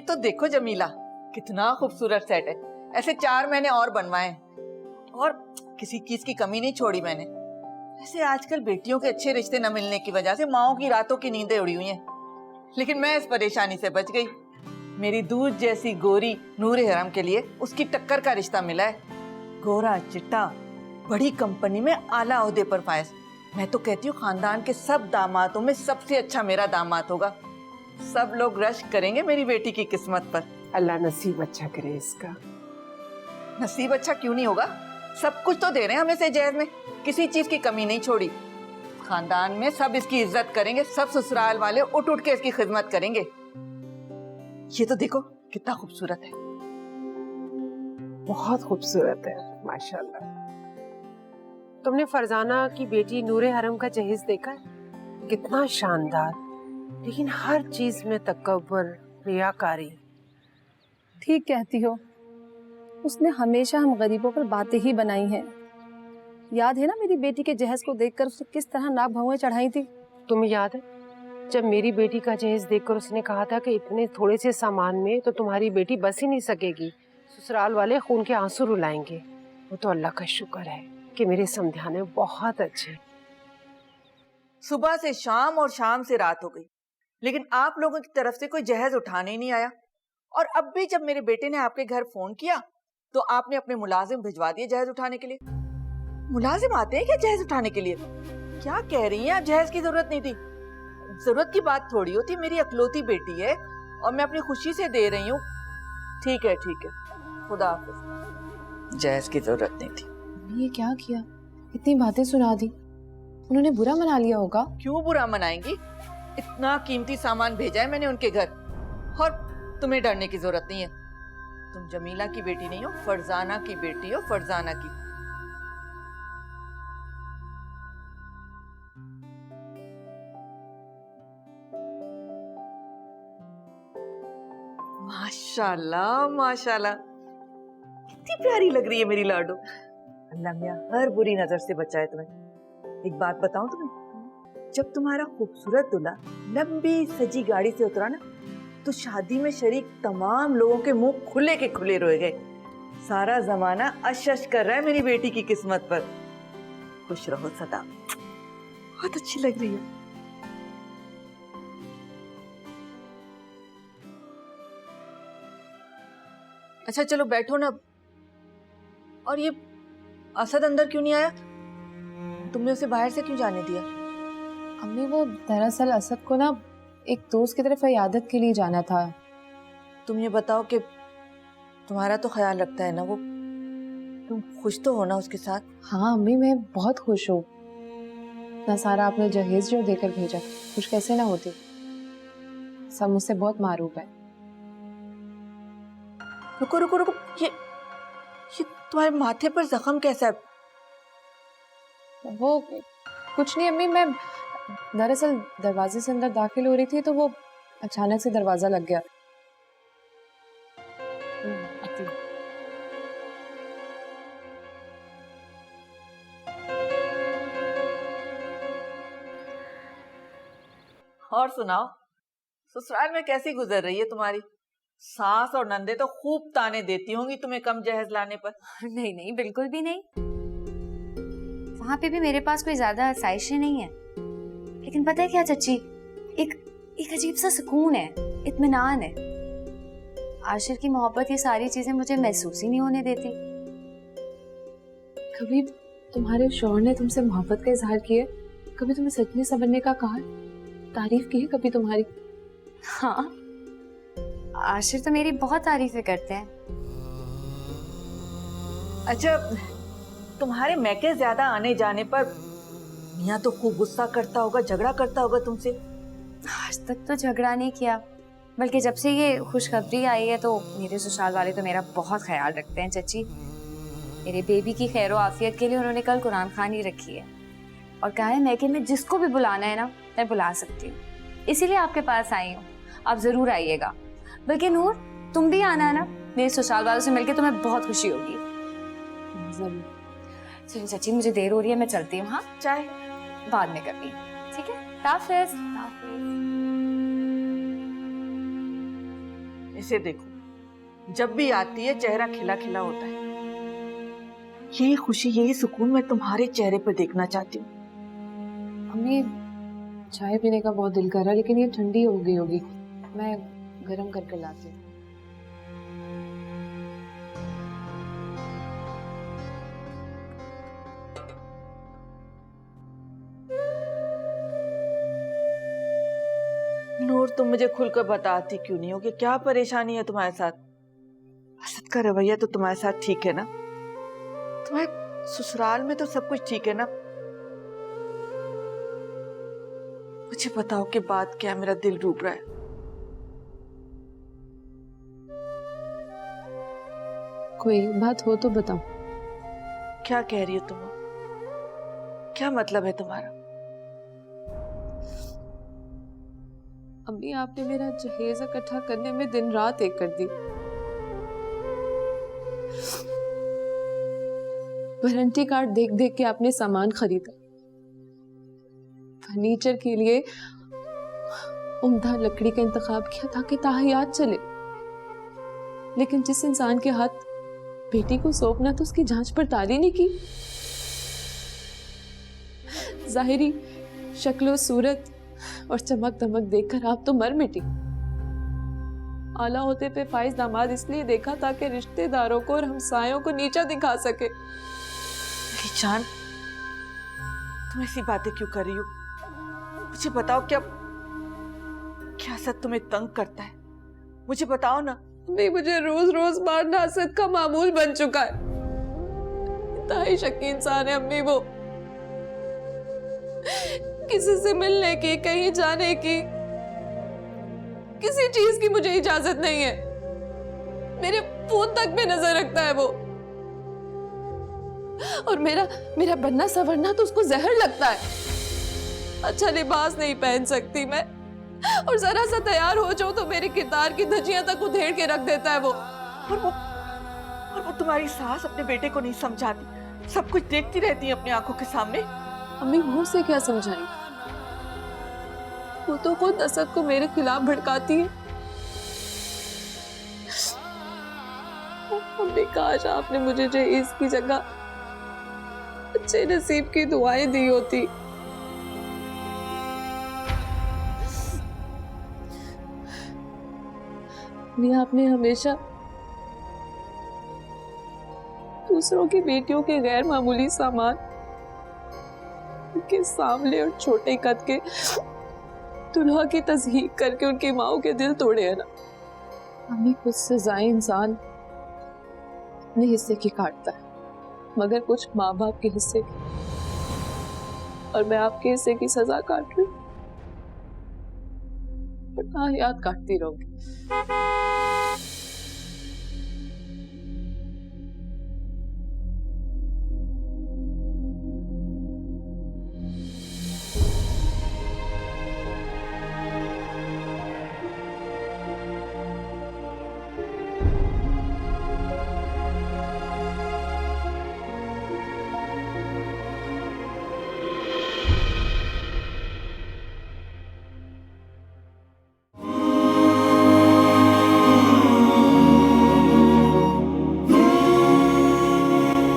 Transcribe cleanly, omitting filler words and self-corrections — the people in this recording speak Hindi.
तो देखो जमीला, कितना खूबसूरत सेट है। ऐसे 4 मैंने और बनवाए और किसी चीज की कमी नहीं छोड़ी मैंने। ऐसे आजकल बेटियों के अच्छे रिश्ते न मिलने की वजह से माओ की रातों की नींदें उड़ी हुई हैं, लेकिन मैं इस परेशानी से बच गई। मेरी दूध जैसी गोरी नूरे हरम के लिए उसकी टक्कर का रिश्ता मिला है। गोरा चिट्टा, बड़ी कंपनी में आला ओहदे पर फायज। मैं तो कहती हूँ खानदान के सब दामादों में सबसे अच्छा मेरा दामाद होगा। सब लोग रश करेंगे मेरी बेटी की किस्मत पर। अल्लाह नसीब अच्छा करे इसका। नसीब अच्छा क्यों नहीं होगा? सब कुछ तो दे रहे हैं हमें से जहेज में, किसी चीज की कमी नहीं छोड़ी। खानदान में सब इसकी इज्जत करेंगे, सब ससुराल वाले उठ उठ के इसकी खिदमत करेंगे। ये तो देखो कितना खूबसूरत है। बहुत खूबसूरत है माशाल्लाह। तुमने फरजाना की बेटी नूरे हरम का जहेज देखा है? कितना शानदार, लेकिन हर चीज में तकब्बुर, रियाकारी। ठीक कहती हो, उसने हमेशा हम गरीबों पर बातें ही बनाई हैं। याद है ना मेरी बेटी के जहेज को देखकर उसने किस तरह नाक भौएं चढ़ाई थी। तुम्हें याद है जब मेरी बेटी का जहेज देखकर उसने कहा था कि इतने थोड़े से सामान में तो तुम्हारी बेटी बस ही नहीं सकेगी, ससुराल वाले खून के आंसू रुलाएंगे। वो तो अल्लाह का शुक्र है कि मेरे समझाने बहुत अच्छे। सुबह से शाम और शाम से रात हो गई, लेकिन आप लोगों की तरफ से कोई जहेज उठाने ही नहीं आया। और अब भी जब मेरे बेटे ने आपके घर फोन किया तो आपने अपने मुलाजिम भिजवा दिए जहेज उठाने के लिए। मुलाजिम आते हैं क्या जहेज उठाने के लिए? क्या कह रही हैं आप? जहेज की जरूरत नहीं थी। जरूरत की बात थोड़ी होती, मेरी अकलौती बेटी है और मैं अपनी खुशी से दे रही हूँ। ठीक है ठीक है, खुदा हाफिज। जहेज की जरूरत नहीं थी। ये क्या किया, इतनी बातें सुना दी। उन्होंने बुरा मना लिया होगा। क्यों बुरा मनाएंगी? इतना कीमती सामान भेजा है मैंने उनके घर, और तुम्हें डरने की जरूरत नहीं है। तुम जमीला की बेटी नहीं हो, फरजाना की बेटी हो, फरजाना की। माशाल्लाह माशाल्लाह, कितनी प्यारी लग रही है मेरी लाडो। अल्लाह मियां हर बुरी नजर से बचाए तुम्हें। एक बात बताऊं तुम्हें, जब तुम्हारा खूबसूरत दूल्हा लंबी सजी गाड़ी से उतरा ना, तो शादी में शरीक तमाम लोगों के मुंह खुले के खुले रोए गए। सारा जमाना अश कर रहा है मेरी बेटी की किस्मत पर। खुश रहो सदा, बहुत अच्छी लग रही है। अच्छा चलो बैठो ना। और ये असद अंदर क्यों नहीं आया? तुमने उसे बाहर से क्यों जाने दिया? अम्मी वो दरअसल असद को ना एक दोस्त की तरफ इयादत के लिए जाना था। तुम ये बताओ कि तुम्हारा तो ख्याल रखता है ना वो, तुम खुश तो हो ना उसके साथ? हाँ अम्मी मैं बहुत खुश हूँ। ना सारा आपने जहेज जो देकर भेजा, खुश कैसे ना होती। सब मुझसे बहुत मारूफ है। रुको रुको रुको, ये तुम्हारे माथे पर जख्म कैसा है? वो कुछ नहीं अम्मी, मैं दरअसल दरवाजे से अंदर दाखिल हो रही थी तो वो अचानक से दरवाजा लग गया। और सुनाओ, ससुराल में कैसी गुजर रही है तुम्हारी? सास और नंदे तो खूब ताने देती होंगी तुम्हें कम जहेज लाने पर। नहीं नहीं, बिल्कुल भी नहीं। वहां पे भी मेरे पास कोई ज्यादा आसाइशें नहीं है, लेकिन पता है क्या चच्ची, एक अजीब सा सुकून है, इत्मीनान है। आशिर की मोहब्बत, ये सारी चीजें मुझे महसूस ही नहीं होने देती। कभी तुम्हारे शौहर ने तुमसे मोहब्बत का इजहार किया? कभी तुम्हें सजने संवरने का कहा? तारीफ की है कभी तुम्हारी? हाँ, आशिर तो मेरी बहुत तारीफें करते हैं। अच्छा, तुम्हारे मैके ज्यादा आने जाने पर मियाँ तो खूब गुस्सा करता होगा, झगड़ा करता होगा तुमसे? आज तक तो झगड़ा नहीं किया, बल्कि जब से ये खुशखबरी आई है तो मेरे ससुराल वाले तो मेरा बहुत ख्याल रखते हैं चची। मेरे बेबी की खैर व आफियत के लिए उन्होंने कल कुरान खानी रखी है और कहा है मैके में जिसको भी बुलाना है ना, मैं बुला सकती हूँ। इसीलिए आपके पास आई हूँ, आप जरूर आइएगा। बल्कि नूर, तुम भी आना है ना, मेरे ससुराल वालों से मिलके तुम्हें बहुत खुशी होगी। जरूर। चलो चची, मुझे देर हो रही है, मैं चलती हूँ। हाँ, चाय बाद में करनी, ठीक है? हाफिज़। इस इसे देखो, जब भी आती है चेहरा खिला खिला होता है। यही खुशी, यही सुकून मैं तुम्हारे चेहरे पर देखना चाहती हूँ। अम्मी, चाय पीने का बहुत दिल कर रहा है, लेकिन ये ठंडी हो गई होगी, मैं गरम करके लाती हूँ। नूर, तुम मुझे खुलकर बताती क्यों नहीं हो कि क्या परेशानी है तुम्हारे साथ? असद का रवैया तो तुम्हारे साथ ठीक है ना? तुम्हारे ससुराल में तो सब कुछ ठीक है ना? मुझे बताओ कि बात क्या है, मेरा दिल डूब रहा है। कोई बात हो तो बताओ। क्या कह रही हो तुम? क्या मतलब है तुम्हारा? अम्मी, आपने मेरा जहेज इकट्ठा करने में दिन रात एक कर दी। वारंटी कार्ड देख देख के आपने सामान खरीदा, फर्नीचर के लिए उम्दा लकड़ी का इंतखाब किया ताकि ताहयात चले। लेकिन जिस इंसान के हाथ बेटी को सौंपना तो उसकी जांच पड़ताल ही नहीं की। जाहिरी शक्लो सूरत और चमक दमक देखकर आप तो मर मिटी। आला होते पे फाइज दामाद इसलिए देखा ताकि रिश्तेदारों को और हमसायों को नीचा दिखा सके। मेरी जान, तुम ऐसी बातें क्यों कर रही हो? मुझे बताओ, क्या असद तुम्हें तंग करता है? मुझे बताओ ना। नहीं, मुझे रोज रोज मारना असद का मामूल बन चुका है। इंतहाई शक्की इंसान है अम्मी वो। किसी से मिलने की, कहीं जाने की, किसी चीज की मुझे इजाजत नहीं है। मेरे फोन तक पे नजर रखता है वो। और मेरा बनना सवरना तो उसको जहर लगता है। अच्छा लिबास नहीं पहन सकती मैं, और जरा सा तैयार हो जाऊं तो मेरे किरदार की धज्जियां तक उधेड़ के रख देता है वो। और वो तुम्हारी सास अपने बेटे को नहीं समझाती, सब कुछ देखती रहती है अपनी आंखों के सामने। अम्मी, मुंह से क्या समझाएं? वो तो खुद असद को मेरे खिलाफ भड़काती है। अम्मी, काश आपने मुझे जहेज की जगह अच्छे नसीब की दुआएं दी होती। आपने हमेशा दूसरों की बेटियों के गैर मामूली सामान, उनके सांवले और छोटे कद के दुल्हा की तज़हीक करके उनकी माओं के दिल तोड़े हैं ना। हमें कुछ सजाएं इंसान अपने हिस्से की काटता है, मगर कुछ माँ बाप के हिस्से की। और मैं आपके हिस्से की सजा काट रही हूँ, पर याद काटती रहूंगी।